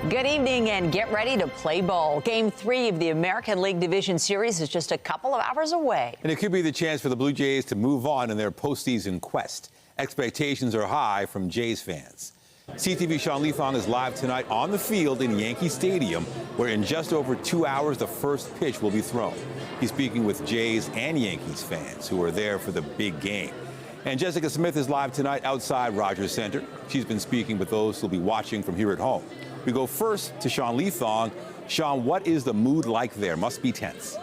Good evening and get ready to play ball. Game 3 of the American League Division Series is just a couple of hours away. And it could be the chance for the Blue Jays to move on in their postseason quest. Expectations are high from Jays fans. CTV Sean Leathong is live tonight on the field in Yankee Stadium, where in just over 2 hours the first pitch will be thrown. He's speaking with Jays and Yankees fans who are there for the big game. And Jessica Smith is live tonight outside Rogers Center. She's been speaking with those who'll be watching from here at home. We go first to Sean Leathong. Sean, what is the mood like there? Must be tense.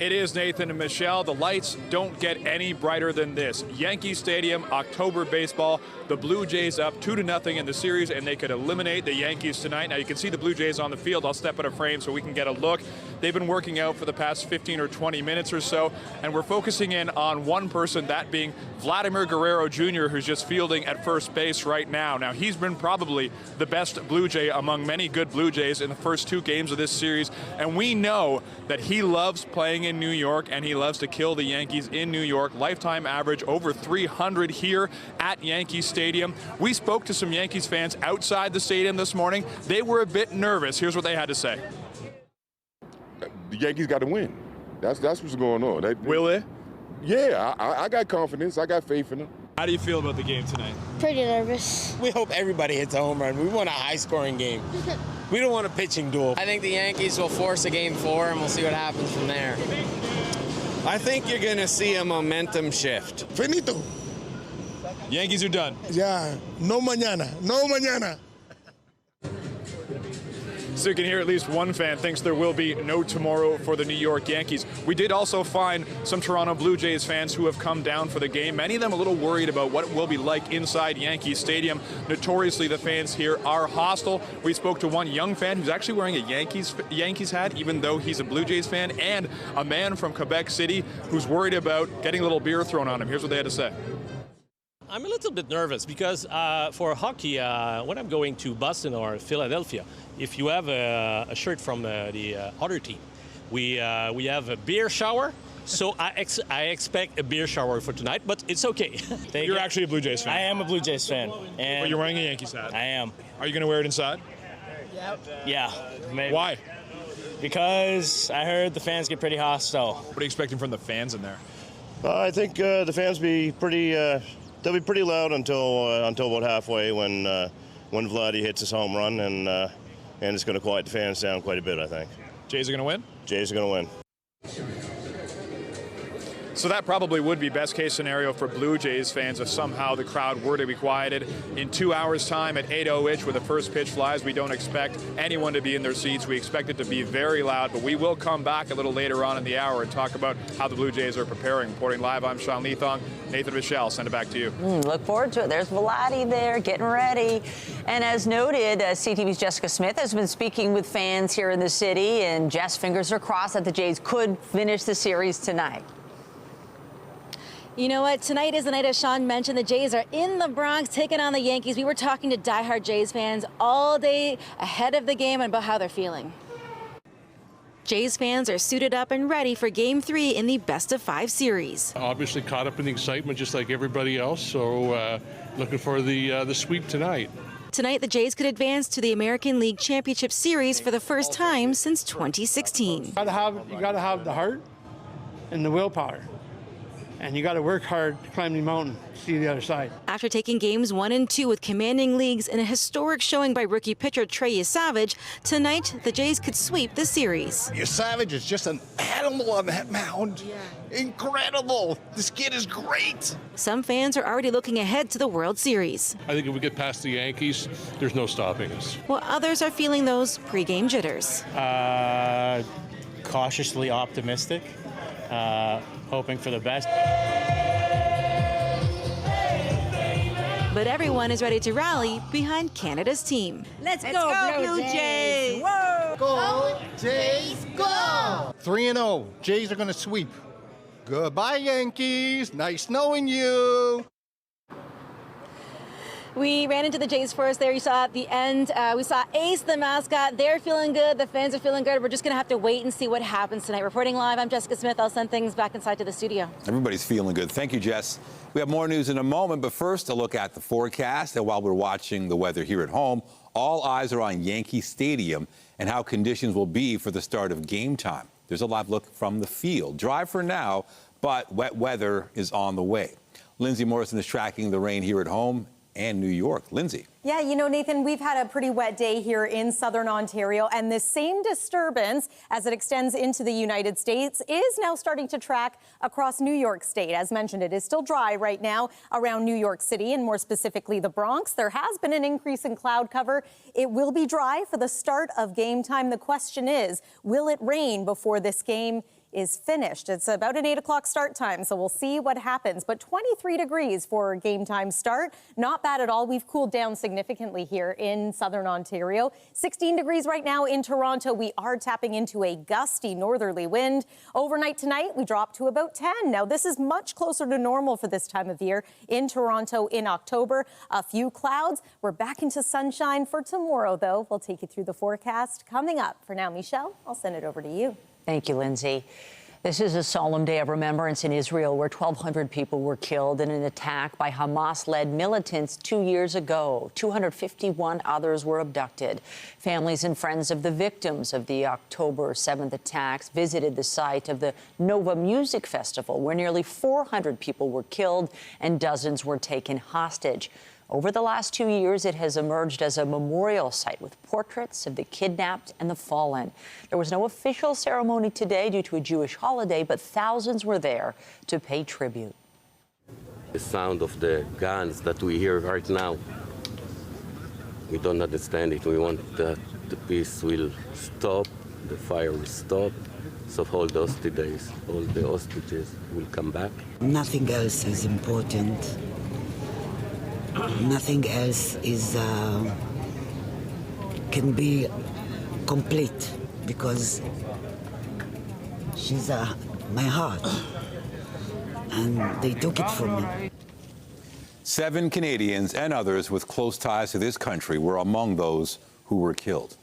It is, Nathan and Michelle. The lights don't get any brighter than this. Yankee Stadium, October baseball. The Blue Jays up 2-0 in the series, and they could eliminate the Yankees tonight. Now, you can see the Blue Jays on the field. I'll step out of frame so we can get a look. They've been working out for the past 15 or 20 minutes or so, and we're focusing in on one person, that being Vladimir Guerrero Jr., who's just fielding at first base right now. Now, he's been probably the best Blue Jay among many good Blue Jays in the first 2 games of this series, and we know that he loves playing in New York, and he loves to kill the Yankees in New York. Lifetime average over 300 here at Yankee Stadium. We spoke to some Yankees fans outside the stadium this morning. They were a bit nervous. Here's what they had to say. The Yankees got to win. That's what's going on. Will they? Yeah, I got confidence. I got faith in them. How do you feel about the game tonight? Pretty nervous. We hope everybody hits a home run. We want a high-scoring game. We don't want a pitching duel. I think the Yankees will force a game 4, and we'll see what happens from there. I think you're going to see a momentum shift. Finito. Yankees are done. Yeah, no mañana, no mañana. So you can hear at least one fan thinks there will be no tomorrow for the New York Yankees. We did also find some Toronto Blue Jays fans who have come down for the game. Many of them a little worried about what it will be like inside Yankee Stadium. Notoriously, the fans here are hostile. We spoke to one young fan who's actually wearing a Yankees hat, even though he's a Blue Jays fan, and a man from Quebec City who's worried about getting a little beer thrown on him. Here's what they had to say. I'm a little bit nervous because for hockey, when I'm going to Boston or Philadelphia, if you have a shirt from the other team, we have a beer shower. So I expect a beer shower for tonight, but it's okay. You're actually a Blue Jays fan. I am a Blue Jays fan. And but you're wearing a Yankees hat. I am. Are you going to wear it inside? Yeah. Maybe. Why? Because I heard the fans get pretty hostile. What are you expecting from the fans in there? I think the fans be pretty. They'll be pretty loud until about halfway when Vladdy hits his home run, and it's going to quiet the fans down quite a bit, I think. Jays are going to win? Jays are going to win. So that probably would be best case scenario for Blue Jays fans if somehow the crowd were to be quieted. In 2 hours time at 8:00-ish where the first pitch flies, we don't expect anyone to be in their seats. We expect it to be very loud, but we will come back a little later on in the hour and talk about how the Blue Jays are preparing. Reporting live, I'm Sean Leathong. Nathan Michelle, send it back to you. Look forward to it. There's Vladdy there getting ready. And as noted, CTV's Jessica Smith has been speaking with fans here in the city, and Jess, fingers are crossed that the Jays could finish the series tonight. You know what? Tonight is the night, as Sean mentioned. The Jays are in the Bronx taking on the Yankees. We were talking to diehard Jays fans all day ahead of the game about how they're feeling. Jays fans are suited up and ready for Game 3 in the best-of-5 series. Obviously caught up in the excitement just like everybody else, so looking for the sweep tonight. Tonight, the Jays could advance to the American League Championship Series for the first time since 2016. You gotta have the heart and the willpower. And you got to work hard to climb the mountain to see the other side. After taking games 1 and 2 with commanding leagues in a historic showing by rookie pitcher Trey Savage, tonight the Jays could sweep the series. Savage is just an animal on that mound. Yeah. Incredible. This kid is great. Some fans are already looking ahead to the World Series. I think if we get past the Yankees, there's no stopping us. While others are feeling those pregame jitters. Cautiously optimistic. Hoping for the best. But everyone is ready to rally behind Canada's team. Let's go, Blue Jays! Whoa. Go, Jays, go! 3-0. Jays are going to sweep. Goodbye, Yankees. Nice knowing you. We ran into the Jays first there. You saw at the end, we saw Ace, the mascot. They're feeling good. The fans are feeling good. We're just going to have to wait and see what happens tonight. Reporting live, I'm Jessica Smith. I'll send things back inside to the studio. Everybody's feeling good. Thank you, Jess. We have more news in a moment, but first a look at the forecast. And while we're watching the weather here at home, all eyes are on Yankee Stadium and how conditions will be for the start of game time. There's a live look from the field. Dry for now, but wet weather is on the way. Lindsay Morrison is tracking the rain here at home and New York. Lindsay. Yeah, you know, Nathan, we've had a pretty wet day here in southern Ontario, and this same disturbance, as it extends into the United States, is now starting to track across New York State. As mentioned, it is still dry right now around New York City, and more specifically the Bronx. There has been an increase in cloud cover. It will be dry for the start of game time. The question is, will it rain before this game is finished? It's about an 8 o'clock start time, so we'll see what happens. But 23 degrees for game time start. Not bad at all. We've cooled down significantly here in southern Ontario. 16 degrees right now in Toronto. We are tapping into a gusty northerly wind. Overnight tonight, we drop to about 10. Now, this is much closer to normal for this time of year in Toronto in October. A few clouds. We're back into sunshine for tomorrow, though. We'll take you through the forecast coming up. For now, Michelle, I'll send it over to you. Thank you, Lindsay. This is a solemn day of remembrance in Israel where 1,200 people were killed in an attack by Hamas-led militants 2 years ago. 251 others were abducted. Families and friends of the victims of the October 7th attacks visited the site of the Nova Music Festival, where nearly 400 people were killed and dozens were taken hostage. Over the last 2 years, it has emerged as a memorial site with portraits of the kidnapped and the fallen. There was no official ceremony today due to a Jewish holiday, but thousands were there to pay tribute. The sound of the guns that we hear right now, we don't understand it. We want that the peace will stop, the fire will stop, so all the hostages will come back. Nothing else is important. Nothing else is can be complete because she's my heart, and they took it from me. 7 Canadians and others with close ties to this country were among those who were killed.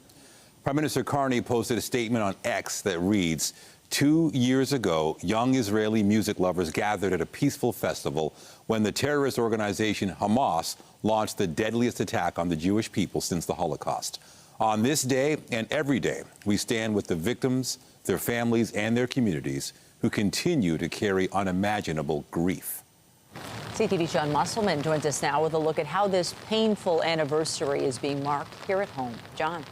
Prime Minister Carney posted a statement on X that reads, 2 years ago, young Israeli music lovers gathered at a peaceful festival when the terrorist organization Hamas launched the deadliest attack on the Jewish people since the Holocaust. On this day and every day, we stand with the victims, their families, and their communities who continue to carry unimaginable grief. CTV's John Musselman joins us now with a look at how this painful anniversary is being marked here at home. John.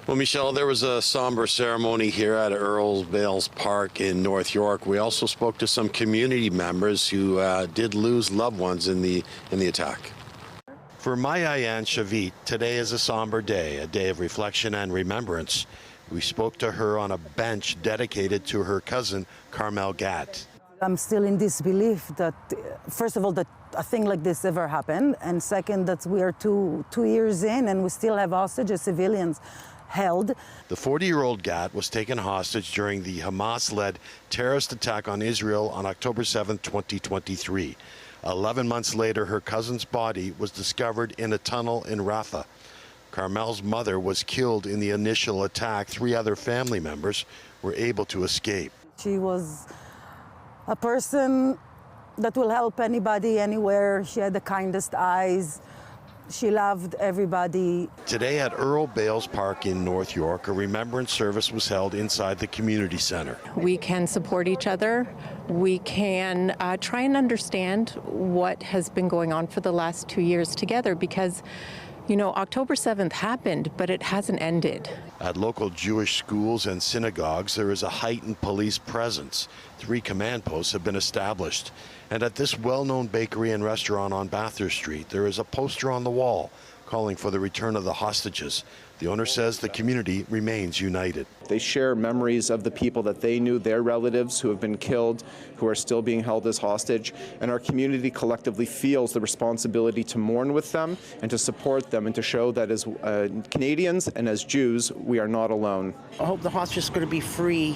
Well, Michelle, there was a somber ceremony here at Earl Bales Park in North York. We also spoke to some community members who did lose loved ones in the attack. For Mayayan Shavit, today is a somber day, a day of reflection and remembrance. We spoke to her on a bench dedicated to her cousin, Carmel Gat. I'm still in disbelief that, first of all, that a thing like this ever happened, and second, that we are two years in and we still have hostages, civilians, held. The 40-year-old Gat was taken hostage during the Hamas-led terrorist attack on Israel on October 7, 2023. 11 months later, her cousin's body was discovered in a tunnel in Rafah. Carmel's mother was killed in the initial attack. 3 other family members were able to escape. She was a person that will help anybody, anywhere. She had the kindest eyes. She loved everybody. Today at Earl Bales Park in North York, a remembrance service was held inside the community center. We can support each other. We can try and understand what has been going on for the last 2 years together because, you know, October 7th happened, but it hasn't ended. At local Jewish schools and synagogues, there is a heightened police presence. 3 command posts have been established. And at this well-known bakery and restaurant on Bathurst Street, there is a poster on the wall calling for the return of the hostages. The owner says the community remains united. They share memories of the people that they knew, their relatives who have been killed, who are still being held as hostage, and our community collectively feels the responsibility to mourn with them and to support them and to show that as Canadians and as Jews, we are not alone. I hope the hostages are going to be free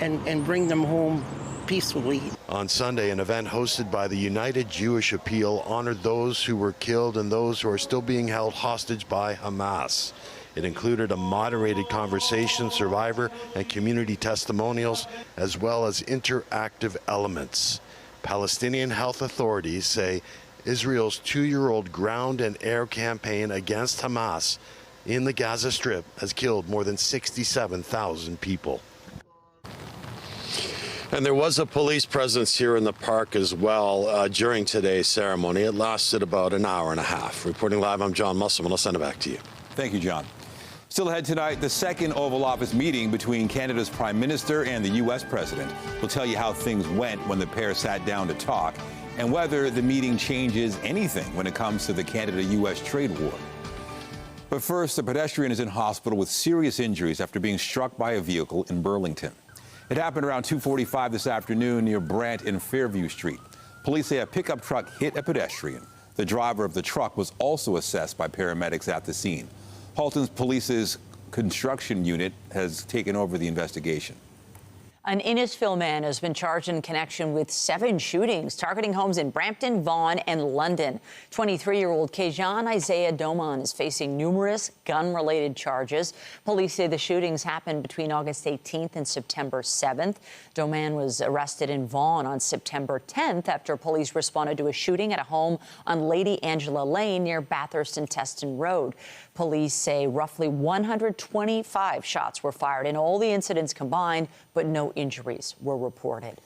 and bring them home peacefully. On Sunday, an event hosted by the United Jewish Appeal honored those who were killed and those who are still being held hostage by Hamas. It included a moderated conversation, survivor and community testimonials, as well as interactive elements. Palestinian health authorities say Israel's 2-year-old ground and air campaign against Hamas in the Gaza Strip has killed more than 67,000 people. And there was a police presence here in the park as well during today's ceremony. It lasted about an hour and a half. Reporting live, I'm John Musselman. I'll send it back to you. Thank you, John. Still ahead tonight, the second Oval Office meeting between Canada's Prime Minister and the U.S. President. We'll tell you how things went when the pair sat down to talk and whether the meeting changes anything when it comes to the Canada-U.S. trade war. But first, a pedestrian is in hospital with serious injuries after being struck by a vehicle in Burlington. It happened around 2:45 this afternoon near Brant and Fairview Street. Police say a pickup truck hit a pedestrian. The driver of the truck was also assessed by paramedics at the scene. Halton Police's construction unit has taken over the investigation. An Innisfil man has been charged in connection with 7 shootings targeting homes in Brampton, Vaughan, and London. 23-year-old Kajan Isaiah Doman is facing numerous gun-related charges. Police say the shootings happened between August 18th and September 7th. Doman was arrested in Vaughan on September 10th after police responded to a shooting at a home on Lady Angela Lane near Bathurst and Teston Road. Police say roughly 125 shots were fired in all the incidents combined, but no injuries were reported.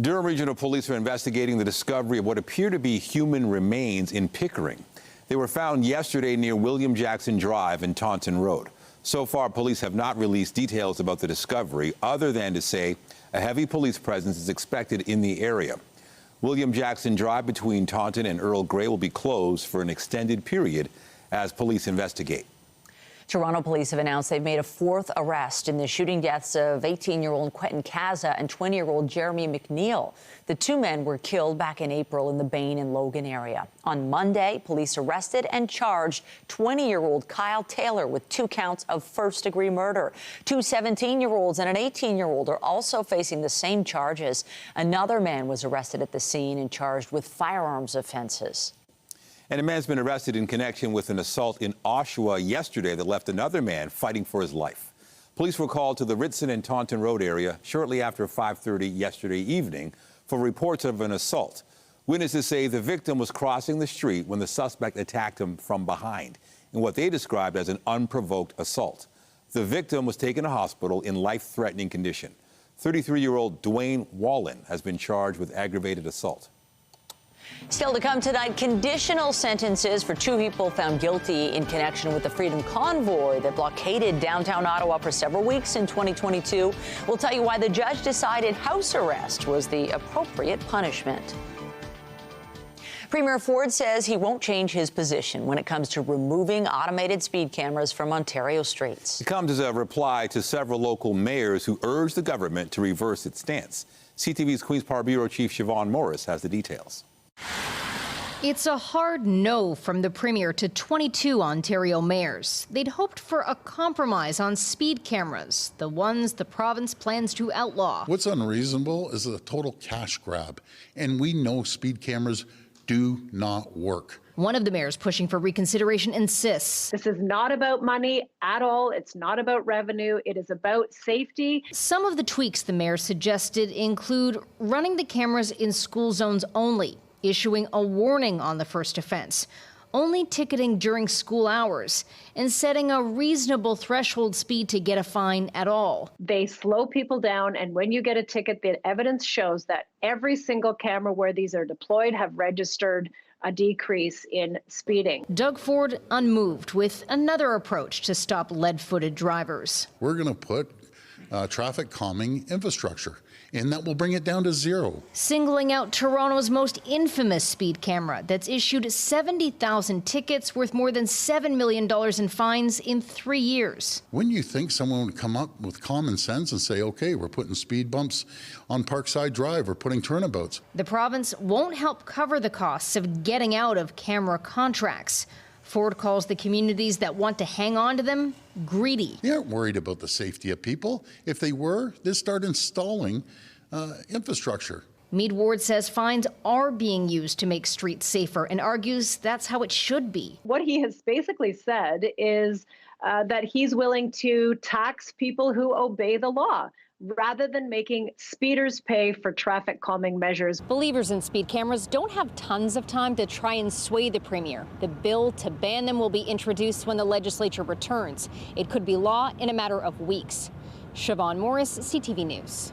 Durham Regional Police are investigating the discovery of what appear to be human remains in Pickering. They were found yesterday near William Jackson Drive and Taunton Road. So far, police have not released details about the discovery, other than to say a heavy police presence is expected in the area. William Jackson Drive between Taunton and Earl Grey will be closed for an extended period as police investigate. Toronto police have announced they've made a 4th arrest in the shooting deaths of 18-year-old Quentin Kaza and 20-year-old Jeremy McNeil. The 2 men were killed back in April in the Bain and Logan area. On Monday, police arrested and charged 20-year-old Kyle Taylor with 2 counts of first-degree murder. 2 17-year-olds and an 18-year-old are also facing the same charges. Another man was arrested at the scene and charged with firearms offenses. And a man's been arrested in connection with an assault in Oshawa yesterday that left another man fighting for his life. Police were called to the Ritson and Taunton Road area shortly after 5:30 yesterday evening for reports of an assault. Witnesses say the victim was crossing the street when the suspect attacked him from behind in what they described as an unprovoked assault. The victim was taken to hospital in life-threatening condition. 33-year-old Dwayne Wallen has been charged with aggravated assault. Still to come tonight, conditional sentences for 2 people found guilty in connection with the Freedom Convoy that blockaded downtown Ottawa for several weeks in 2022. We'll tell you why the judge decided house arrest was the appropriate punishment. Premier Ford says he won't change his position when it comes to removing automated speed cameras from Ontario streets. It comes as a reply to several local mayors who urged the government to reverse its stance. CTV's Queen's Park Bureau Chief Siobhan Morris has the details. It's a hard no from the Premier to 22 Ontario mayors. They'd hoped for a compromise on speed cameras, the ones the province plans to outlaw. What's unreasonable is a total cash grab, and we know speed cameras do not work. One of the mayors pushing for reconsideration insists this is not about money at all. It's not about revenue. It is about safety. Some of the tweaks the mayor suggested include running the cameras in school zones only, issuing a warning on the first offense, only ticketing during school hours, and setting a reasonable threshold speed to get a fine at all. They slow people down, and when you get a ticket, the evidence shows that every single camera where these are deployed have registered a decrease in speeding. Doug Ford unmoved with another approach to stop lead-footed drivers. We're going to put traffic calming infrastructure, and that will bring it down to 0. Singling out Toronto's most infamous speed camera that's issued 70,000 tickets worth more than $7 million in fines in 3 years. When you think someone would come up with common sense and say, okay, we're putting speed bumps on Parkside Drive, we're putting turnabouts. The province won't help cover the costs of getting out of camera contracts. Ford calls the communities that want to hang on to them greedy. They aren't worried about the safety of people. If they were, they'd start installing infrastructure. Mead Ward says fines are being used to make streets safer and argues that's how it should be. What he has basically said is that he's willing to tax people who obey the law, rather than making speeders pay for traffic calming measures. Believers in speed cameras don't have tons of time to try and sway the premier. The bill to ban them will be introduced when the legislature returns. It could be law in a matter of weeks. Siobhan Morris, CTV News.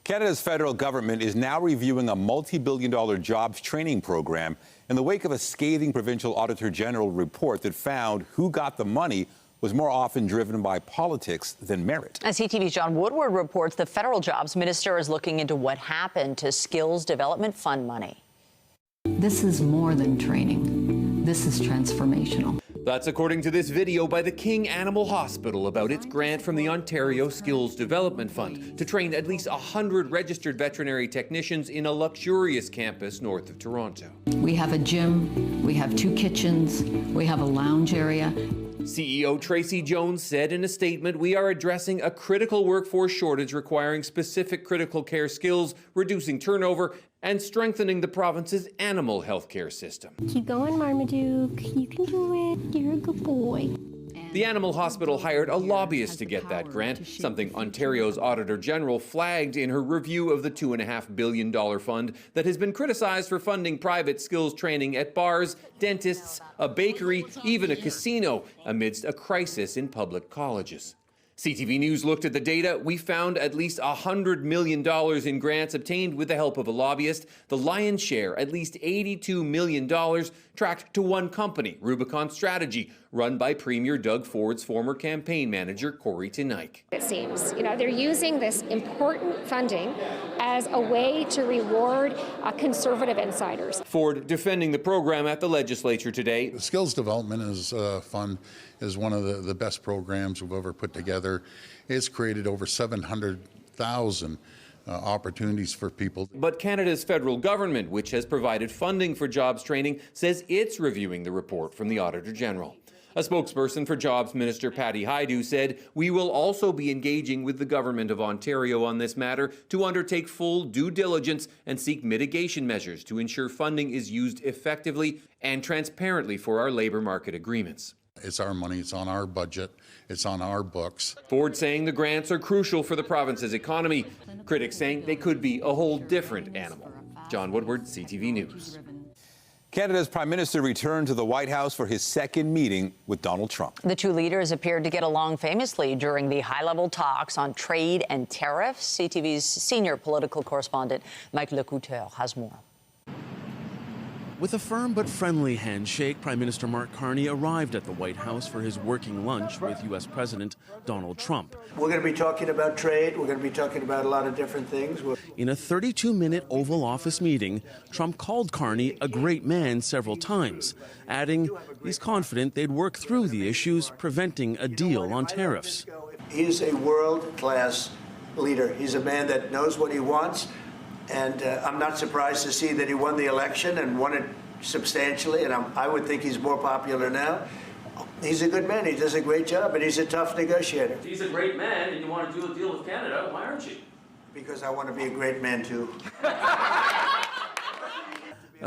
Canada's federal government is now reviewing a multi-billion-dollar jobs training program in the wake of a scathing provincial auditor general report that found who got the money was more often driven by politics than merit. As CTV's John Woodward reports, the federal jobs minister is looking into what happened to Skills Development Fund money. This is more than training. This is transformational. That's according to this video by the King Animal Hospital about its grant from the Ontario Skills Development Fund to train at least 100 registered veterinary technicians in a luxurious campus north of Toronto. We have a gym, we have 2 kitchens, we have a lounge area. CEO Tracy Jones said in a statement, "We are addressing a critical workforce shortage requiring specific critical care skills, reducing turnover, and strengthening the province's animal health care system." Keep going, Marmaduke. You can do it. You're a good boy. The animal hospital hired a lobbyist to get that grant, something Ontario's Auditor General flagged in her review of the $2.5 billion fund that has been criticized for funding private skills training at bars, dentists, a bakery, even a casino, amidst a crisis in public colleges. CTV News looked at the data. We found at least $100 million in grants obtained with the help of a lobbyist. The lion's share, at least $82 million, tracked to one company, Rubicon Strategy, run by Premier Doug Ford's former campaign manager, Corey Tenike. It seems, they're using this important funding as a way to reward conservative insiders. Ford defending the program at the legislature today. The Skills Development Fund is one of the best programs we've ever put together. It's created over 700,000 opportunities for people. But Canada's federal government, which has provided funding for jobs training, says it's reviewing the report from the Auditor General. A spokesperson for Jobs Minister Patty Hajdu said, "We will also be engaging with the Government of Ontario on this matter to undertake full due diligence and seek mitigation measures to ensure funding is used effectively and transparently for our labour market agreements." It's our money, it's on our budget, it's on our books. Ford saying the grants are crucial for the province's economy. Critics saying they could be a whole different animal. John Woodward, CTV News. Canada's Prime Minister returned to the White House for his second meeting with Donald Trump. The two leaders appeared to get along famously during the high-level talks on trade and tariffs. CTV's senior political correspondent Mike Lecouteur has more. With a firm but friendly handshake, Prime Minister Mark Carney arrived at the White House for his working lunch with U.S. President Donald Trump. We're going to be talking about trade. We're going to be talking about a lot of different things. In a 32-minute Oval Office meeting, Trump called Carney a great man several times, adding he's confident they'd work through the issues preventing a deal on tariffs. He's a world-class leader. He's a man that knows what he wants. And I'm not surprised to see that he won the election and won it substantially. And I would think he's more popular now. He's a good man. He does a great job, and he's a tough negotiator. If he's a great man and you want to do a deal with Canada, why aren't you? Because I want to be a great man, too.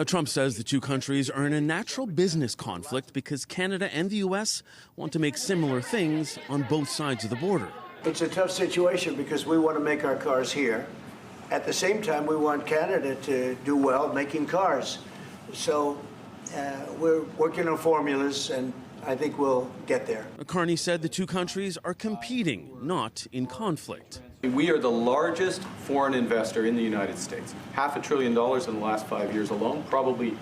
Trump says the two countries are in a natural business conflict because Canada and the U.S. want to make similar things on both sides of the border. It's a tough situation because we want to make our cars here. At the same time, we want Canada to do well making cars. So we're working on formulas, and I think we'll get there. Carney said the two countries are competing, not in conflict. We are the largest foreign investor in the United States. $500 billion in the last 5 years alone, probably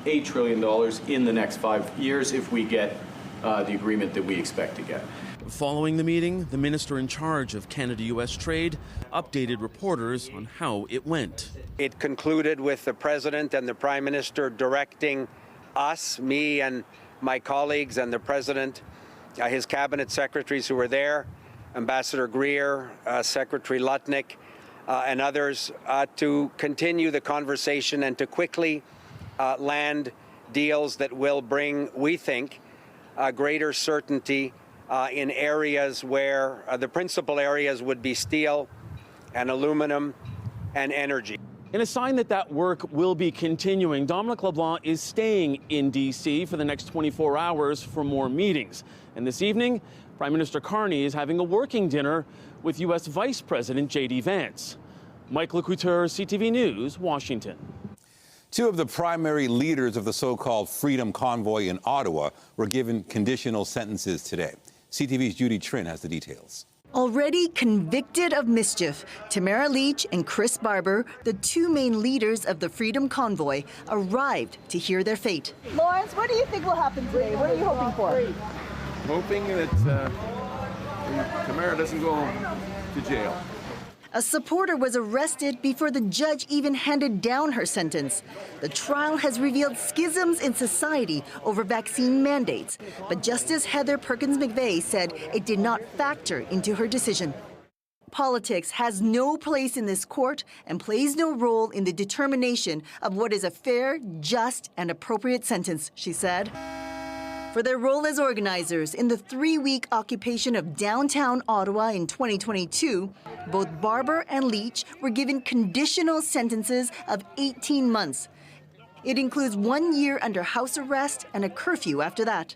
$8 trillion in the next 5 years if we get the agreement that we expect to get. Following the meeting, the minister in charge of Canada-U.S. trade updated reporters on how it went. It concluded with the president and the prime minister directing us, me and my colleagues and the president, his cabinet secretaries who were there, Ambassador Greer, Secretary Lutnick, and others, to continue the conversation and to quickly land deals that will bring, we think, greater certainty in areas where the principal areas would be steel and aluminum and energy. In a sign that that work will be continuing, Dominic LeBlanc is staying in D.C. for the next 24 hours for more meetings. And this evening, Prime Minister Carney is having a working dinner with U.S. Vice President J.D. Vance. Mike LeCouture, CTV News, Washington. Two of the primary leaders of the so-called Freedom Convoy in Ottawa were given conditional sentences today. CTV's Judy Trin has the details. Already convicted of mischief, Tamara Lich and Chris Barber, the two main leaders of the Freedom Convoy, arrived to hear their fate. Lawrence, what do you think will happen today? What are you hoping for? Hoping that Tamara doesn't go to jail. A supporter was arrested before the judge even handed down her sentence. The trial has revealed schisms in society over vaccine mandates, but Justice Heather Perkins McVeigh said it did not factor into her decision. Politics has no place in this court and plays no role in the determination of what is a fair, just, and appropriate sentence, she said. For their role as organizers in the 3-week occupation of downtown Ottawa in 2022, both Barber and Leach were given conditional sentences of 18 months. It includes 1 year under house arrest and a curfew after that.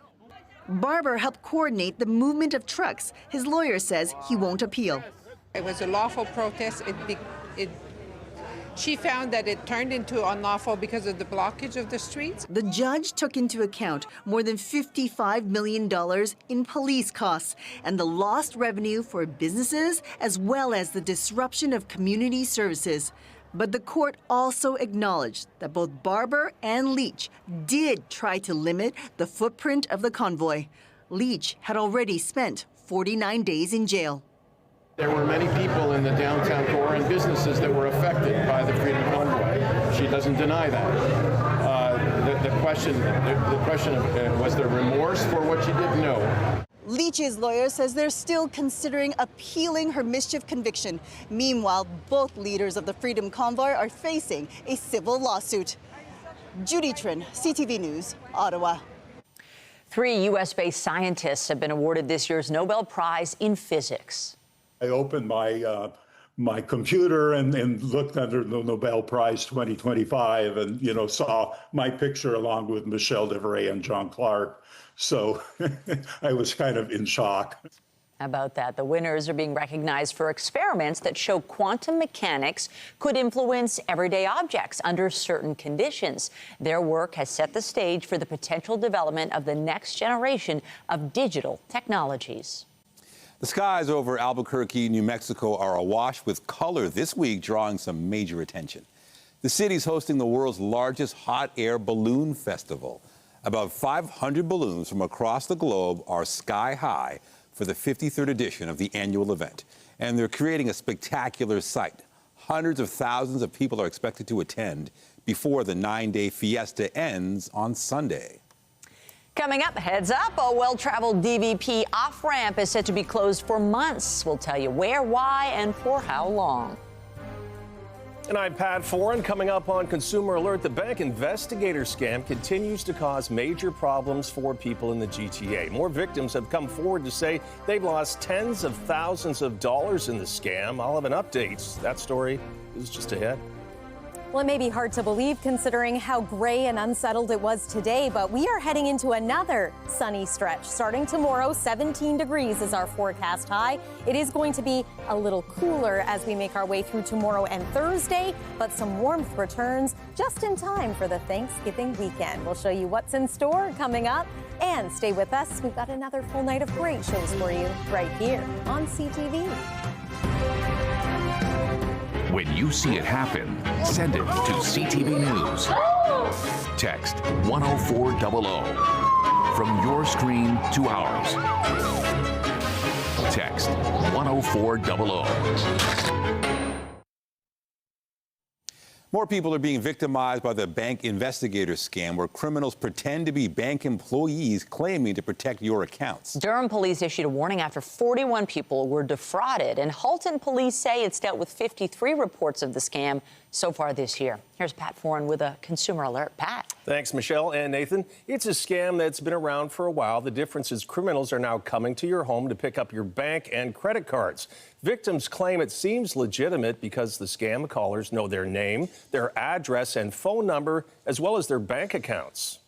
Barber helped coordinate the movement of trucks. His lawyer says he won't appeal. It was a lawful protest. She found that it turned into unlawful because of the blockage of the streets. The judge took into account more than $55 million in police costs and the lost revenue for businesses, as well as the disruption of community services. But the court also acknowledged that both Barber and Leach did try to limit the footprint of the convoy. Leach had already spent 49 days in jail. There were many people in the downtown core and businesses that were affected by the Freedom Convoy. She doesn't deny that. The question of was there remorse for what she did? No. Leach's lawyer says they're still considering appealing her mischief conviction. Meanwhile, both leaders of the Freedom Convoy are facing a civil lawsuit. Judy Trin, CTV News, Ottawa. 3 U.S.-based scientists have been awarded this year's Nobel Prize in Physics. I opened my computer and looked under the Nobel Prize 2025 and, saw my picture along with Michel Deveray and John Clark. So I was kind of in shock. How about that? The winners are being recognized for experiments that show quantum mechanics could influence everyday objects under certain conditions. Their work has set the stage for the potential development of the next generation of digital technologies. The skies over Albuquerque, New Mexico are awash with color this week, drawing some major attention. The city's hosting the world's largest hot air balloon festival. About 500 balloons from across the globe are sky high for the 53rd edition of the annual event. And they're creating a spectacular sight. Hundreds of thousands of people are expected to attend before the 9-day fiesta ends on Sunday. Coming up, heads up, a well-traveled DVP off-ramp is set to be closed for months. We'll tell you where, why, and for how long. And I'm Pat Foran. Coming up on Consumer Alert, the bank investigator scam continues to cause major problems for people in the GTA. More victims have come forward to say they've lost tens of thousands of dollars in the scam. I'll have an update. That story is just ahead. Well, it may be hard to believe considering how gray and unsettled it was today, but we are heading into another sunny stretch. Starting tomorrow, 17 degrees is our forecast high. It is going to be a little cooler as we make our way through tomorrow and Thursday, but some warmth returns just in time for the Thanksgiving weekend. We'll show you what's in store coming up, and stay with us. We've got another full night of great shows for you right here on CTV. When you see it happen, send it to CTV News. Text 10400 from your screen to ours. Text 10400. More people are being victimized by the bank investigator scam, where criminals pretend to be bank employees claiming to protect your accounts. Durham police issued a warning after 41 people were defrauded, and Halton police say it's dealt with 53 reports of the scam so far this year. Here's Pat Foran with a Consumer Alert. Pat. Thanks, Michelle and Nathan. It's a scam that's been around for a while. The difference is criminals are now coming to your home to pick up your bank and credit cards. Victims claim it seems legitimate because the scam callers know their name, their address and phone number, as well as their bank accounts.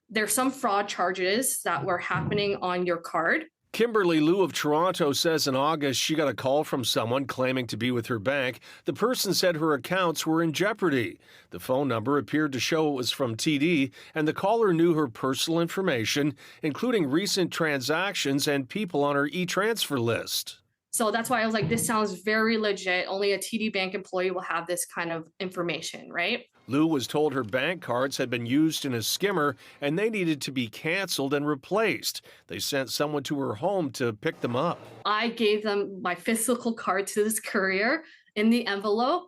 There's some fraud charges that were happening on your card. Kimberly Liu of Toronto says in August she got a call from someone claiming to be with her bank. The person said her accounts were in jeopardy. The phone number appeared to show it was from TD, and the caller knew her personal information, including recent transactions and people on her e-transfer list. So that's why I was like, this sounds very legit. Only a TD Bank employee will have this kind of information, right? Liu was told her bank cards had been used in a skimmer and they needed to be canceled and replaced. They sent someone to her home to pick them up. I gave them my physical card to this courier in the envelope.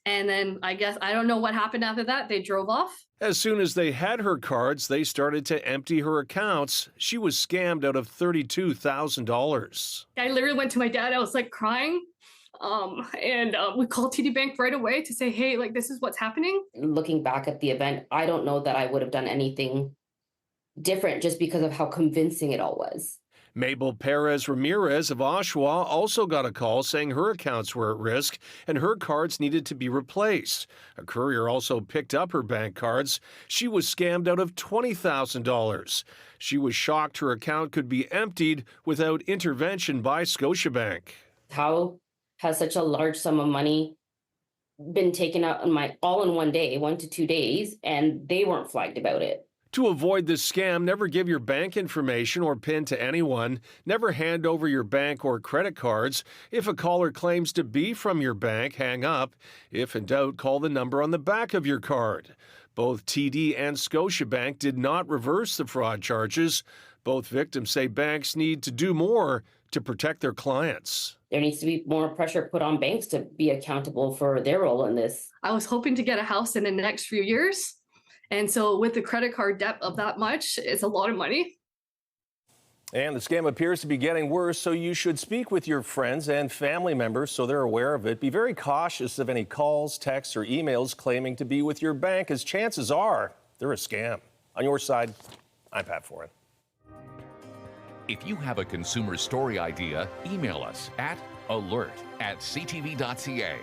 And then I guess, I don't know what happened after that. They drove off. As soon as they had her cards, they started to empty her accounts. She was scammed out of $32,000. I literally went to my dad. I was like crying. We called TD Bank right away to say, hey, like, this is what's happening. Looking back at the event, I don't know that I would have done anything different just because of how convincing it all was. Mabel Perez Ramirez of Oshawa also got a call saying her accounts were at risk and her cards needed to be replaced. A courier also picked up her bank cards. She was scammed out of $20,000. She was shocked her account could be emptied without intervention by Scotiabank. How has such a large sum of money been taken out all in one day, 1 to 2 days, and they weren't flagged about it? To avoid this scam, never give your bank information or PIN to anyone. Never hand over your bank or credit cards. If a caller claims to be from your bank, hang up. If in doubt, call the number on the back of your card. Both TD and Scotiabank did not reverse the fraud charges. Both victims say banks need to do more to protect their clients. There needs to be more pressure put on banks to be accountable for their role in this. I was hoping to get a house in the next few years. And so with the credit card debt of that much, it's a lot of money. And the scam appears to be getting worse, so you should speak with your friends and family members so they're aware of it. Be very cautious of any calls, texts, or emails claiming to be with your bank, as chances are they're a scam. On your side, I'm Pat Foran. If you have a consumer story idea, email us at alert@ctv.ca.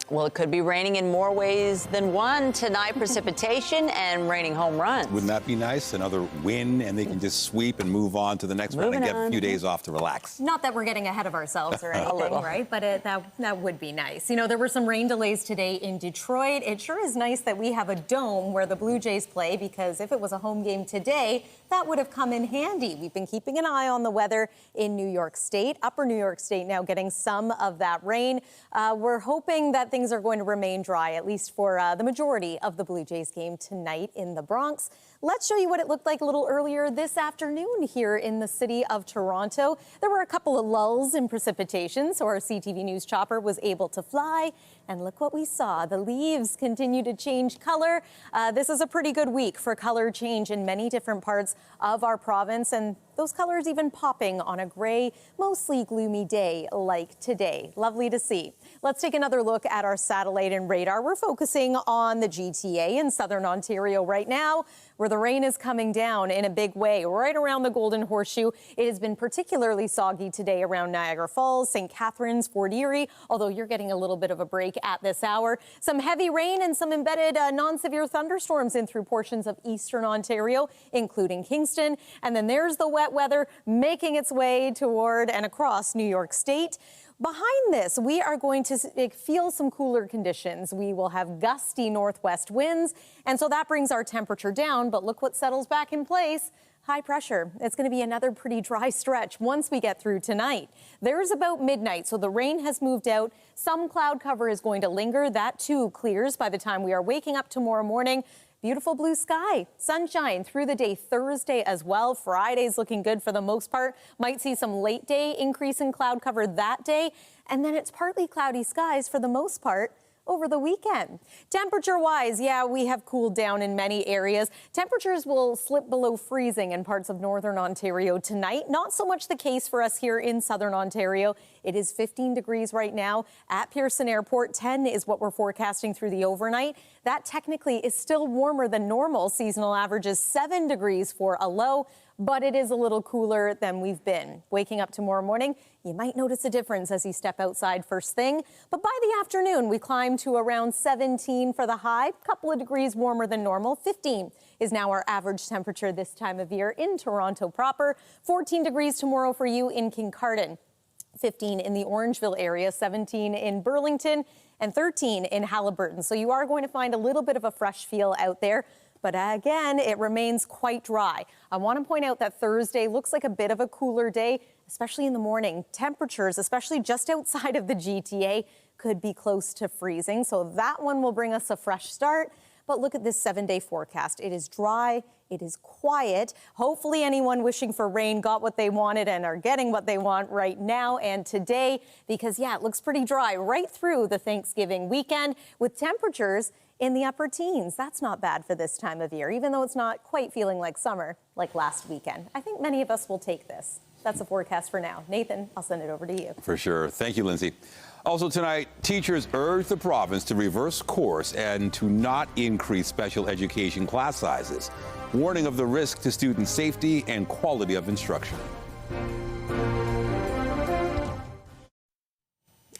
Well, it could be raining in more ways than one tonight. Precipitation and raining home runs. Wouldn't that be nice? Another win, and they can just sweep and move on to the next round and get a few days off to relax. Not that we're getting ahead of ourselves or anything, right? But that would be nice. You know, there were some rain delays today in Detroit. It sure is nice that we have a dome where the Blue Jays play, because if it was a home game today, that would have come in handy. We've been keeping an eye on the weather in New York State, upper New York State now getting some of that rain. We're hoping that things are going to remain dry, at least for the majority of the Blue Jays game tonight in the Bronx. Let's show you what it looked like a little earlier this afternoon here in the city of Toronto. There were a couple of lulls in precipitation, so our CTV News chopper was able to fly. And look what we saw. The leaves continue to change color. This is a pretty good week for color change in many different parts of our province, and those colors even popping on a gray, mostly gloomy day like today. Lovely to see. Let's take another look at our satellite and radar. We're focusing on the GTA in southern Ontario right now, where the rain is coming down in a big way right around the Golden Horseshoe. It has been particularly soggy today around Niagara Falls, St. Catharines, Fort Erie, although you're getting a little bit of a break at this hour. Some heavy rain and some embedded non-severe thunderstorms in through portions of eastern Ontario, including Kingston. And then there's the wet weather making its way toward and across New York State. Behind this, we are going to feel some cooler conditions. We will have gusty northwest winds, and so that brings our temperature down. But look what settles back in place. High pressure. It's going to be another pretty dry stretch once we get through tonight. There's about midnight, so the rain has moved out. Some cloud cover is going to linger. That too clears by the time we are waking up tomorrow morning. Beautiful blue sky, sunshine through the day Thursday as well. Friday's looking good for the most part. Might see some late day increase in cloud cover that day. And then it's partly cloudy skies for the most part over the weekend. Temperature-wise, yeah, we have cooled down in many areas. Temperatures will slip below freezing in parts of northern Ontario tonight. Not so much the case for us here in southern Ontario. It is 15 degrees right now at Pearson Airport. 10 is what we're forecasting through the overnight. That technically is still warmer than normal. Seasonal average is 7 degrees for a low, but it is a little cooler than we've been. Waking up tomorrow morning, you might notice a difference as you step outside first thing. But by the afternoon, we climb to around 17 for the high, a couple of degrees warmer than normal. 15 is now our average temperature this time of year in Toronto proper. 14 degrees tomorrow for you in Kincardine. 15 in the Orangeville area, 17 in Burlington, and 13 in Haliburton. So you are going to find a little bit of a fresh feel out there. But again, it remains quite dry. I want to point out that Thursday looks like a bit of a cooler day, especially in the morning. Temperatures, especially just outside of the GTA, could be close to freezing. So that one will bring us a fresh start. But look at this 7-day forecast. It is dry. It is quiet. Hopefully anyone wishing for rain got what they wanted and are getting what they want right now and today, because yeah, it looks pretty dry right through the Thanksgiving weekend with temperatures in the upper teens. That's not bad for this time of year, even though it's not quite feeling like summer like last weekend. I think many of us will take this. That's the forecast for now. Nathan, I'll send it over to you. For sure. Thank you, Lindsay. Also tonight, teachers urge the province to reverse course and to not increase special education class sizes, warning of the risk to student safety and quality of instruction.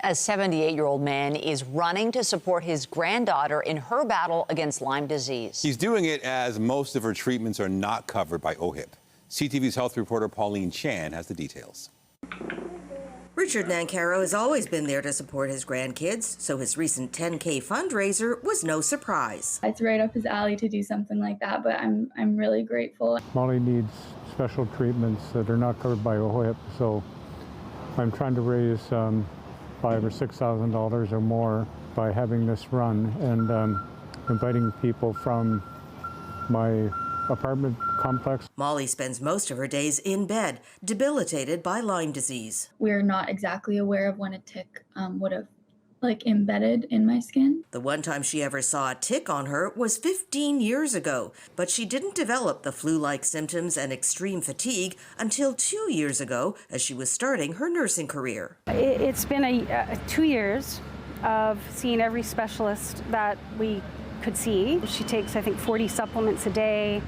A 78-year-old man is running to support his granddaughter in her battle against Lyme disease. He's doing it as most of her treatments are not covered by OHIP. CTV's health reporter Pauline Chan has the details. Richard Nancaro has always been there to support his grandkids, so his recent 10K fundraiser was no surprise. It's right up his alley to do something like that, but I'm really grateful. Molly needs special treatments that are not covered by OHIP, so I'm trying to raise $5,000 or $6,000 or more by having this run and inviting people from my apartment complex. Molly spends most of her days in bed, debilitated by Lyme disease. We're not exactly aware of when a tick would have embedded in my skin. The one time she ever saw a tick on her was 15 years ago, but she didn't develop the flu-like symptoms and extreme fatigue until 2 years ago as she was starting her nursing career. It's been 2 years of seeing every specialist that we could see. She takes, I think, 40 supplements a day.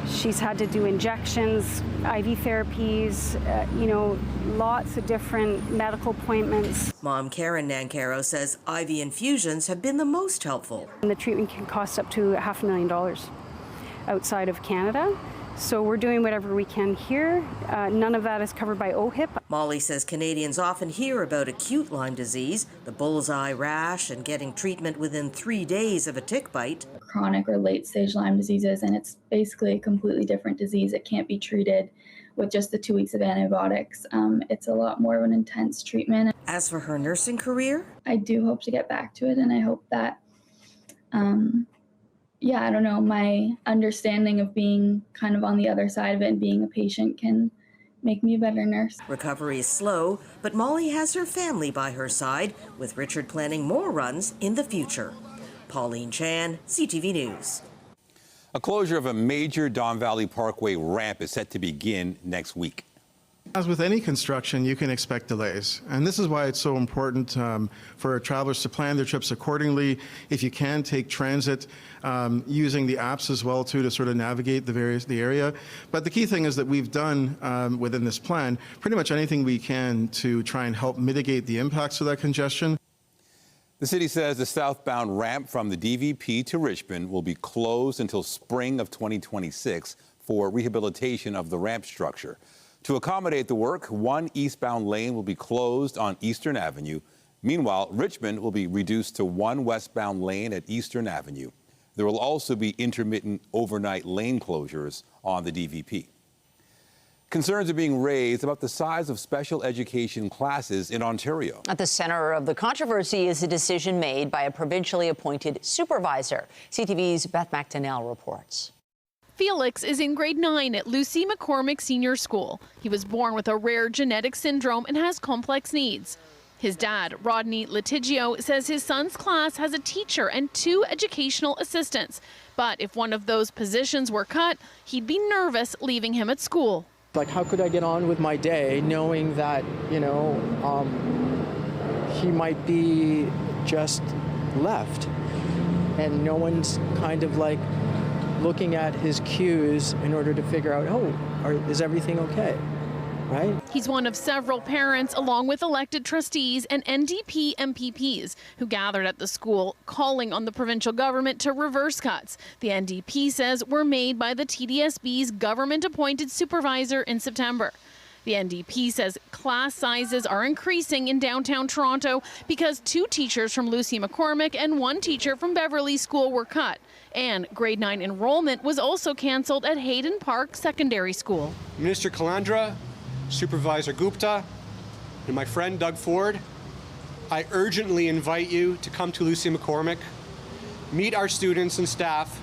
She's had to do injections, IV therapies, lots of different medical appointments. Mom Karen Nancaro says IV infusions have been the most helpful. And the treatment can cost up to $500,000 outside of Canada. So we're doing whatever we can here. None of that is covered by OHIP. Molly says Canadians often hear about acute Lyme disease, the bullseye rash, and getting treatment within 3 days of a tick bite. Chronic or late-stage Lyme diseases, and it's basically a completely different disease. It can't be treated with just the 2 weeks of antibiotics. It's a lot more of an intense treatment. As for her nursing career, I do hope to get back to it, and I hope that I don't know, my understanding of being kind of on the other side of it and being a patient can make me a better nurse. Recovery is slow, but Molly has her family by her side, with Richard planning more runs in the future. Pauline Chan, CTV News. A closure of a major Don Valley Parkway ramp is set to begin next week. As with any construction, you can expect delays. And this is why it's so important for travelers to plan their trips accordingly. If you can, take transit, using the apps as well too to sort of navigate the area. But the key thing is that we've done within this plan pretty much anything we can to try and help mitigate the impacts of that congestion. The city says the southbound ramp from the DVP to Richmond will be closed until spring of 2026 for rehabilitation of the ramp structure. To accommodate the work, one eastbound lane will be closed on Eastern Avenue. Meanwhile, Richmond will be reduced to one westbound lane at Eastern Avenue. There will also be intermittent overnight lane closures on the DVP. Concerns are being raised about the size of special education classes in Ontario. At the center of the controversy is a decision made by a provincially appointed supervisor. CTV's Beth McDonnell reports. Felix is in grade 9 at Lucy McCormick Senior School. He was born with a rare genetic syndrome and has complex needs. His dad, Rodney Litigio, says his son's class has a teacher and 2 educational assistants. But if one of those positions were cut, he'd be nervous leaving him at school. Like, how could I get on with my day knowing that, he might be just left and no one's kind of like looking at his cues in order to figure out, is everything okay? Right? He's one of several parents, along with elected trustees and NDP MPPs, who gathered at the school calling on the provincial government to reverse cuts the NDP says were made by the TDSB's government-appointed supervisor in September. The NDP says class sizes are increasing in downtown Toronto because 2 teachers from Lucy McCormick and 1 teacher from Beverly School were cut. And grade 9 enrollment was also cancelled at Hayden Park Secondary School. Minister Calandra, Supervisor Gupta, and my friend Doug Ford, I urgently invite you to come to Lucy McCormick, meet our students and staff,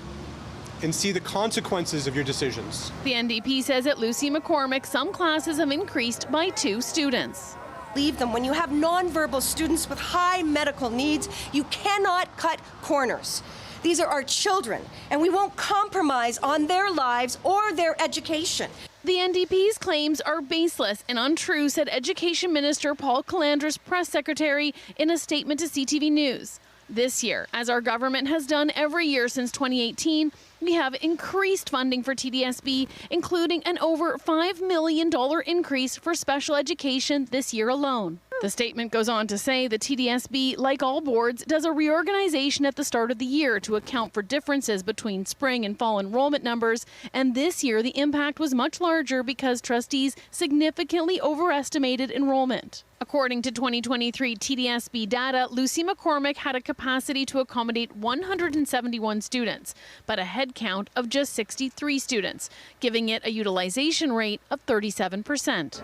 and see the consequences of your decisions. The NDP says at Lucy McCormick, some classes have increased by 2 students. Leave them. When you have nonverbal students with high medical needs, you cannot cut corners. These are our children, and we won't compromise on their lives or their education. The NDP's claims are baseless and untrue, said Education Minister Paul Calandra's press secretary in a statement to CTV News. This year, as our government has done every year since 2018, we have increased funding for TDSB, including an over $5 million increase for special education this year alone. The statement goes on to say the TDSB, like all boards, does a reorganization at the start of the year to account for differences between spring and fall enrollment numbers, and this year the impact was much larger because trustees significantly overestimated enrollment. According to 2023 TDSB data, Lucy McCormick had a capacity to accommodate 171 students, but a head count of just 63 students, giving it a utilization rate of 37%.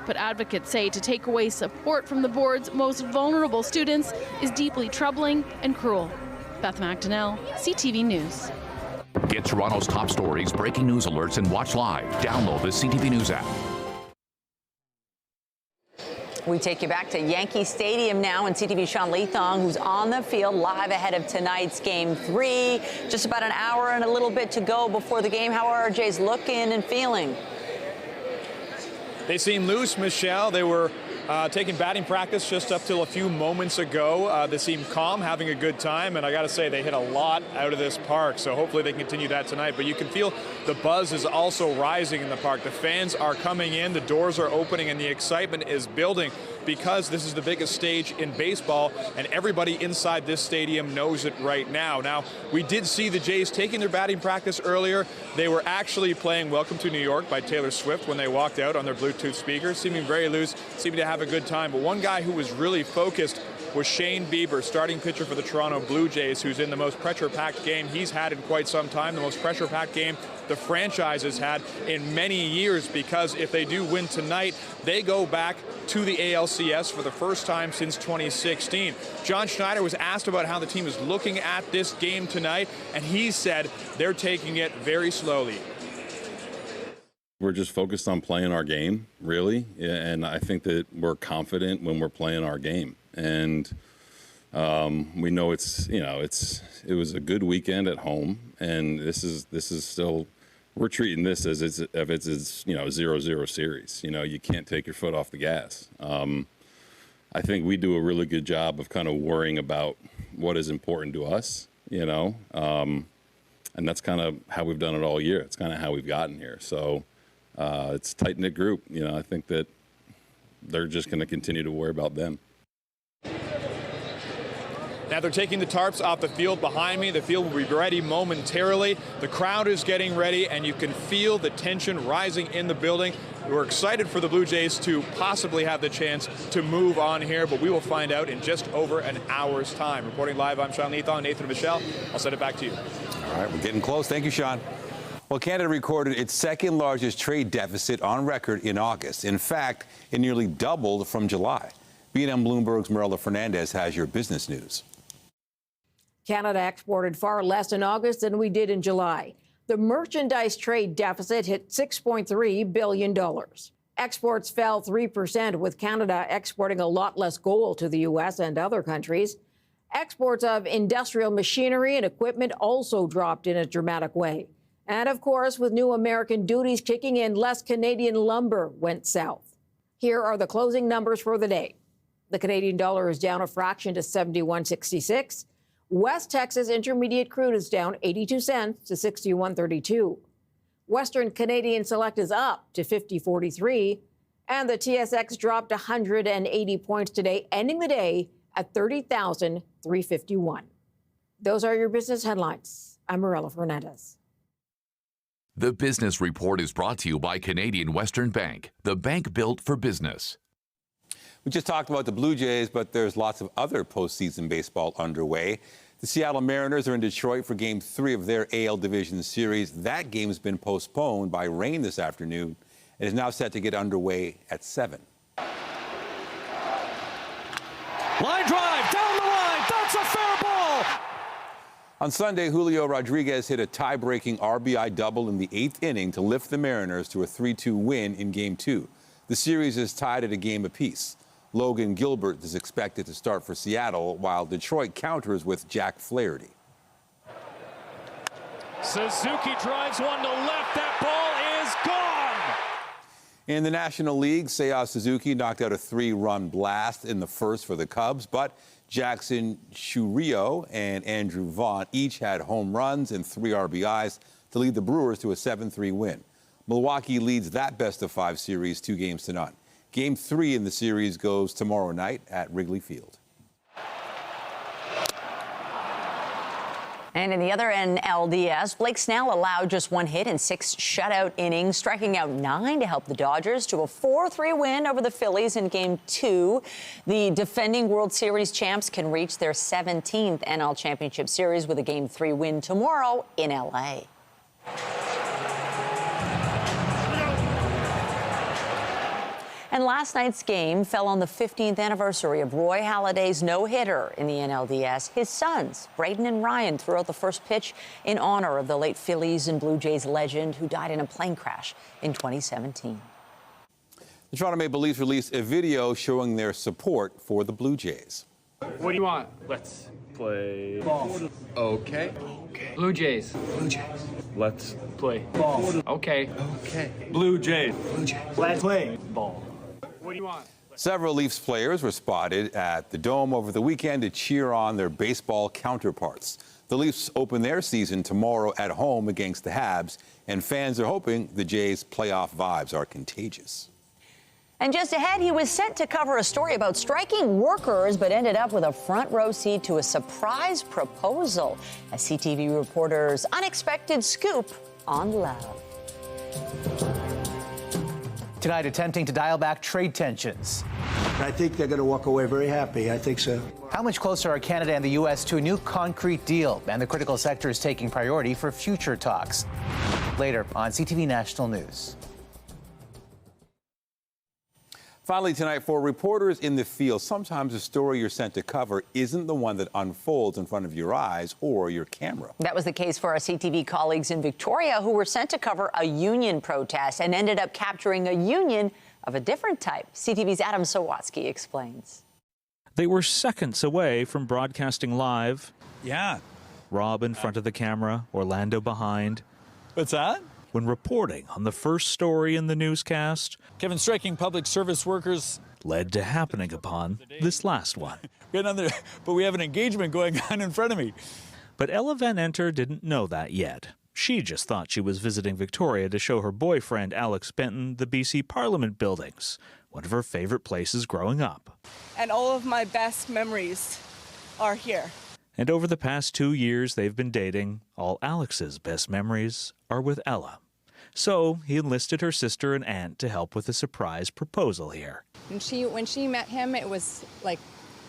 But advocates say to take away support from the board's most vulnerable students is deeply troubling and cruel. Beth McDonnell, CTV News. Get Toronto's top stories, breaking news alerts, and watch live. Download the CTV News app. We take you back to Yankee Stadium now, and CTV's Sean Leathong, who's on the field live ahead of tonight's Game 3. Just about an hour and a little bit to go before the game. How are our Jays looking and feeling? They seem loose, Michelle. They were taking batting practice just up till a few moments ago. They seem calm, having a good time, and I got to say they hit a lot out of this park, so hopefully they can continue that tonight. But you can feel the buzz is also rising in the park. The fans are coming in, the doors are opening, and the excitement is building because this is the biggest stage in baseball, and everybody inside this stadium knows it right now. Now, we did see the Jays taking their batting practice earlier. They were actually playing Welcome to New York by Taylor Swift when they walked out on their Bluetooth speakers, seeming very loose, seeming to have a good time. But one guy who was really focused was Shane Bieber, starting pitcher for the Toronto Blue Jays, who's in the most pressure-packed game he's had in quite some time, the most pressure-packed game the franchise has had in many years, because if they do win tonight, they go back to the ALCS for the first time since 2016. John Schneider was asked about how the team is looking at this game tonight, and he said they're taking it very slowly. We're just focused on playing our game, really, and I think that we're confident when we're playing our game. And we know it was a good weekend at home, and this is still, we're treating this as if it's 0-0 series. You can't take your foot off the gas. I think we do a really good job of kind of worrying about what is important to us, and that's kind of how we've done it all year. It's kind of how we've gotten here. So it's a tight-knit group. I think that they're just going to continue to worry about them. Now they're taking the tarps off the field behind me. The field will be ready momentarily. The crowd is getting ready, and you can feel the tension rising in the building. We're excited for the Blue Jays to possibly have the chance to move on here, but we will find out in just over an hour's time. Reporting live, I'm Sean Leathong, Nathan and Michelle. I'll send it back to you. All right, we're getting close. Thank you, Sean. Well, Canada recorded its second largest trade deficit on record in August. In fact, it nearly doubled from July. B&M Bloomberg's Marilla Fernandez has your business news. Canada exported far less in August than we did in July. The merchandise trade deficit hit $6.3 billion. Exports fell 3%, with Canada exporting a lot less gold to the U.S. and other countries. Exports of industrial machinery and equipment also dropped in a dramatic way. And of course, with new American duties kicking in, less Canadian lumber went south. Here are the closing numbers for the day. The Canadian dollar is down a fraction to 71.66. West Texas Intermediate crude is down 82 cents to 61.32. Western Canadian Select is up to 50.43. And the TSX dropped 180 points today, ending the day at 30,351. Those are your business headlines. I'm Morella Fernandez. The Business Report is brought to you by Canadian Western Bank, the bank built for business. We just talked about the Blue Jays, but there's lots of other postseason baseball underway. The Seattle Mariners are in Detroit for Game 3 of their AL Division Series. That game's been postponed by rain this afternoon. It is now set to get underway at 7. Line drive, down the line, that's a fair ball! On Sunday, Julio Rodriguez hit a tie-breaking RBI double in the 8th inning to lift the Mariners to a 3-2 win in Game 2. The series is tied at a game apiece. Logan Gilbert is expected to start for Seattle, while Detroit counters with Jack Flaherty. Suzuki drives one to left. That ball is gone! In the National League, Seiya Suzuki knocked out a 3-run blast in the first for the Cubs, but Jackson Chourio and Andrew Vaughn each had home runs and 3 RBIs to lead the Brewers to a 7-3 win. Milwaukee leads that best-of-5 series 2-0. Game 3 in the series goes tomorrow night at Wrigley Field. And in the other NLDS, Blake Snell allowed just 1 hit in 6 shutout innings, striking out 9 to help the Dodgers to a 4-3 win over the Phillies in Game 2. The defending World Series champs can reach their 17th NL Championship Series with a Game 3 win tomorrow in L.A. And last night's game fell on the 15th anniversary of Roy Halladay's no-hitter in the NLDS. His sons, Braden and Ryan, threw out the first pitch in honor of the late Phillies and Blue Jays legend who died in a plane crash in 2017. The Toronto Maple Leafs released a video showing their support for the Blue Jays. What do you want? Let's play ball. Okay. Blue Jays. Blue Jays. Let's play ball. Okay. Blue Jays. Blue Jays. Let's play ball. What do you want? Several Leafs players were spotted at the Dome over the weekend to cheer on their baseball counterparts. The Leafs open their season tomorrow at home against the Habs, and fans are hoping the Jays' playoff vibes are contagious. And just ahead, he was set to cover a story about striking workers, but ended up with a front row seat to a surprise proposal. A CTV reporter's unexpected scoop on love. Tonight, attempting to dial back trade tensions. I think they're going to walk away very happy. I think so. How much closer are Canada and the U.S. to a new concrete deal? And the critical sector is taking priority for future talks. Later on CTV National News. Finally tonight, for reporters in the field, sometimes the story you're sent to cover isn't the one that unfolds in front of your eyes or your camera. That was the case for our CTV colleagues in Victoria who were sent to cover a union protest and ended up capturing a union of a different type. CTV's Adam Sawatsky explains. They were seconds away from broadcasting live. Yeah. Rob in front of the camera, Orlando behind. What's that? When reporting on the first story in the newscast, Kevin, striking public service workers led to happening upon this last one. But we have an engagement going on in front of me. But Ella Van Enter didn't know that yet. She just thought she was visiting Victoria to show her boyfriend Alex Benton the BC Parliament buildings, one of her favorite places growing up. And all of my best memories are here. And over the past 2 years they've been dating, all Alex's best memories are with Ella. So he enlisted her sister and aunt to help with a surprise proposal here. And when she met him, it was like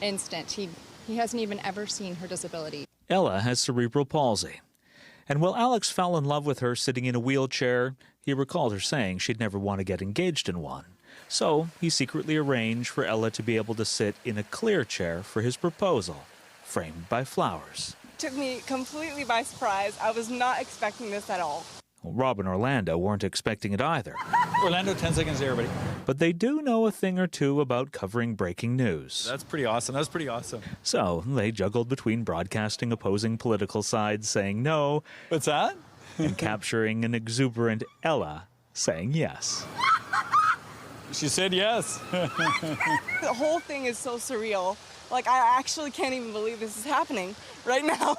instant. He hasn't even ever seen her disability. Ella has cerebral palsy. And while Alex fell in love with her sitting in a wheelchair, he recalled her saying she'd never want to get engaged in one. So he secretly arranged for Ella to be able to sit in a clear chair for his proposal, framed by flowers. Took me completely by surprise. I was not expecting this at all. Well, Rob and Orlando weren't expecting it either. Orlando, 10 seconds there, everybody. But they do know a thing or two about covering breaking news. That's pretty awesome. That's pretty awesome. So they juggled between broadcasting opposing political sides saying no. What's that? And capturing an exuberant Ella saying yes. She said yes. The whole thing is so surreal. Like, I actually can't even believe this is happening right now.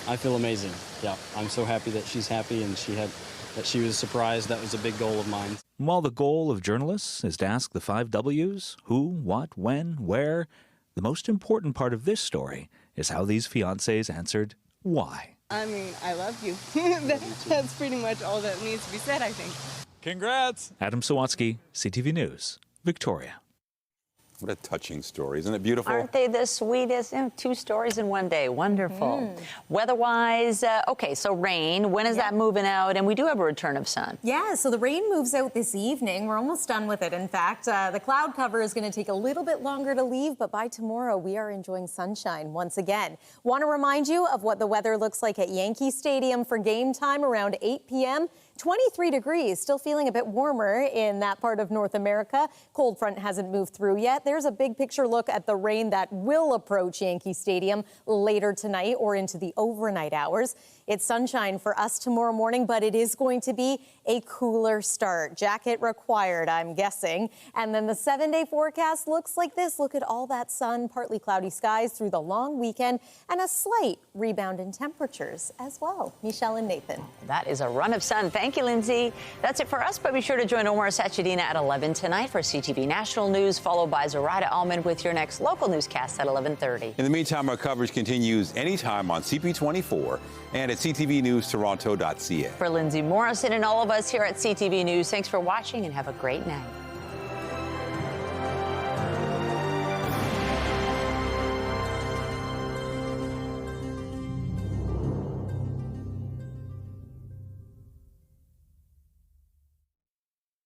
I feel amazing. Yeah, I'm so happy that she's happy and that she was surprised. That was a big goal of mine. While the goal of journalists is to ask the 5 W's, who, what, when, where, the most important part of this story is how these fiancés answered why. I mean, I love you. That's pretty much all that needs to be said, I think. Congrats. Adam Sawatsky, CTV News, Victoria. What a touching story. Isn't it beautiful? Aren't they the sweetest? 2 stories in one day. Wonderful. Weather-wise, okay, so rain. When is that moving out? And we do have a return of sun. Yeah, so the rain moves out this evening. We're almost done with it. In fact, the cloud cover is going to take a little bit longer to leave, but by tomorrow, we are enjoying sunshine once again. Want to remind you of what the weather looks like at Yankee Stadium for game time around 8 p.m. 23 degrees, still feeling a bit warmer in that part of North America. Cold front hasn't moved through yet. There's a big picture look at the rain that will approach Yankee Stadium later tonight or into the overnight hours. It's sunshine for us tomorrow morning, but it is going to be a cooler start. Jacket required, I'm guessing. And then the 7-day forecast looks like this. Look at all that sun, partly cloudy skies through the long weekend, and a slight rebound in temperatures as well. Michelle and Nathan. That is a run of sun. Thank you, Lindsay. That's it for us, but be sure to join Omar Sachedina at 11 tonight for CTV National News, followed by Zoraida Almond with your next local newscast at 11:30. In the meantime, our coverage continues anytime on CP24 and at ctvnewstoronto.ca. For Lindsay Morrison and all of us here at CTV News, thanks for watching and have a great night.